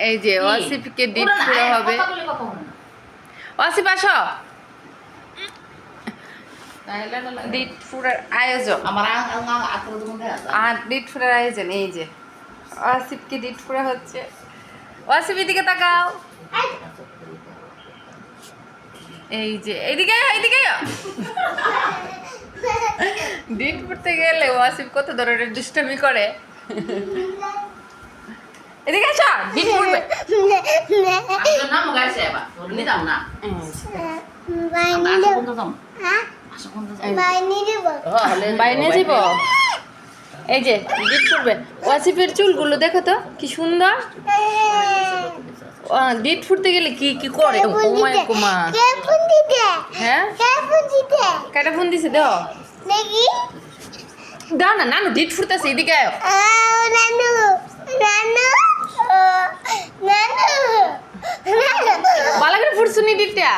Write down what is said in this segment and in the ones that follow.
এই যে ওয়াসিফকে ডিট ফুরা হবে। ওয়াসিফ আসো, ডিট ফুরার আয়োজন। আর ডিট ফুরার আয়োজন এই যে ওয়াসিফকে ডিট ফুরা হচ্ছে। ওয়াসিফ এদিকে তাকাও, এই যে এইদিকে এইদিকে। ডিট ফুটতে গেলে ওয়াসিফ কত ধরনের দুষ্টামি করে। এদিকে আসো, ডিট ফুটবে। বাইনে যাব। এই যে ডিট ফুটবে। ওয়াসিফের চুলগুলো দেখো তো কি সুন্দর। ডিট ফুটতে গেলে কি কি করে? ওমায় কুমা, হ্যাঁ কাটা ফোন দিছে দাও দাও না। নানু ডিট ফুটতেছে, এদিকে আয়। ভালো করে ফুটছুনি ডিটটা।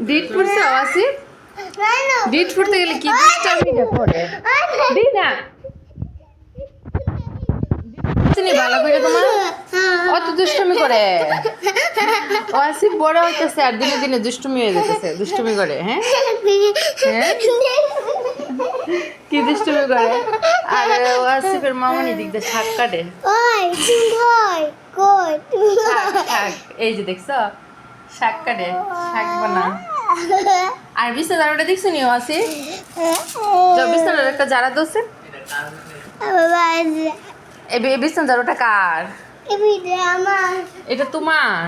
ডিট ফুটছে ওয়াসিফ। ডিট ফুটতে গেলে কি দুষ্টামিটা করে। দি না ভালো করে, তোমার অত দুষ্টুমি করে। ওয়াসিফ বড় হইতেছে আর দিনে দিনে দুষ্টুমি হয়ে যেতেছে, দুষ্টুমি করে। হ্যাঁ কি দুষ্টুমি করে। আর ওয়াসিফের মামনি দিক দিয়ে শাক কাটে। এই যে দেখছো শাক কাটে, শাক বানা। আর বিছনা ঝাড়ুটা দেখছো নি ওয়াসিফ? বিছনার একটা ঝাড়া দোছে। বিছনা ঝাড়ুটা কার? এটা তোমার।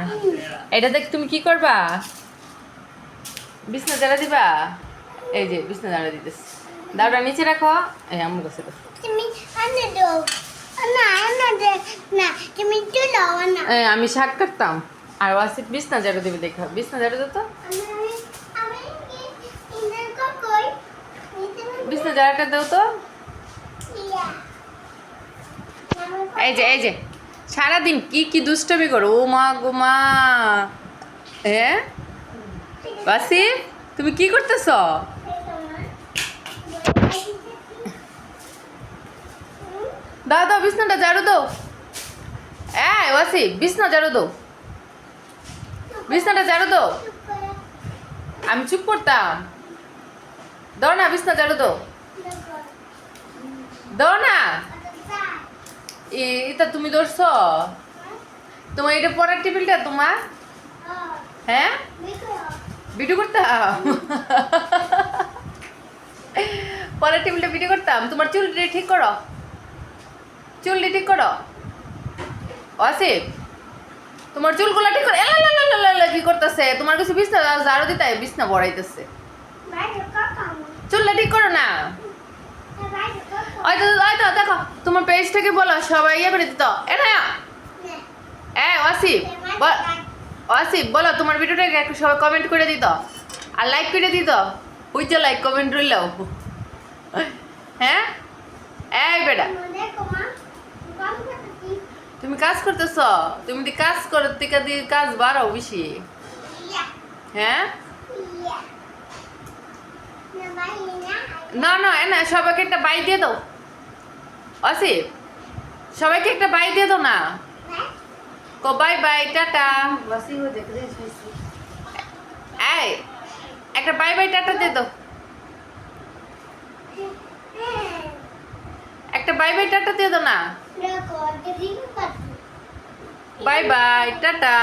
এটা দেখ তুমি কি করবা? বিছনা ঝাড়া দিবা। এই যে বিছনা ঝাড়া দিতেছি, দাওটা নিচে রাখো। এই আমার কাছে আমি শাক কাটতাম আর ওয়াসিফ বিছনা ঝাড়ু দিবে। দেখো বিছনা ঝাড়ু দিত, বিছনা ঝাড়াটা দাও তো। এই যে এই যে সারাদিন কি কি দুষ্টমি করো। ও মা গো মা। হ্যাঁ ওয়াসিফ তুমি কি করতেছ? দাও দাও বিছনাটা ঝাড়ু দাও। এই ওয়াসিফ বিছনা ঝাড়ু দাও, বিছনাটা ঝাড়ু দাও। আমি চুপ করতাম। দাও না বিছনা ঝাড়ু দাও, দাও না। এটা তুমি ধরছ? তোমার এটা পড়ার টেবিলটা তোমার? হ্যাঁ ভিডিও করতাম। পড়ার টেবিলটা ভিডিও করতাম। তোমার চুলটি ঠিক করো, চুলটি ঠিক করো। ওয়াসিফ তোমার চুলগুলো ঠিক করো। কি করতেছে? তোমার কাছে বিছনা ঝাড়ু দিতে বিছনা বড়াইতেছে। চুলটা ঠিক করো না। তো দেখো তোমার পেজটাকে বলো সবাই ইয়ে করে দিত। ওয়াসিফ ওয়াসিফ বলো তোমার ভিডিওটাকে একটু সবাই কমেন্ট করে দিত আর লাইক করে দিত। ওই তো লাইক কমেন্ট রইল। হ্যাঁ এই বেটা তুমি কাজ করতেছ? তুমি দি কাজ করো, টিকা দিয়ে কাজ বাড়াও বেশি। হ্যাঁ না না না সবাইকে একটা বাই দিয়ে দাও। ওয়াসিফ সবাইকে একটা বাই দিয়ে দাও না। কো বাই বাই টাটা। এই একটা বাই বাই টাটা দিয়ে দাও। একটা বাই বাই টাটা দিয়ে দাও না। Bye bye tata.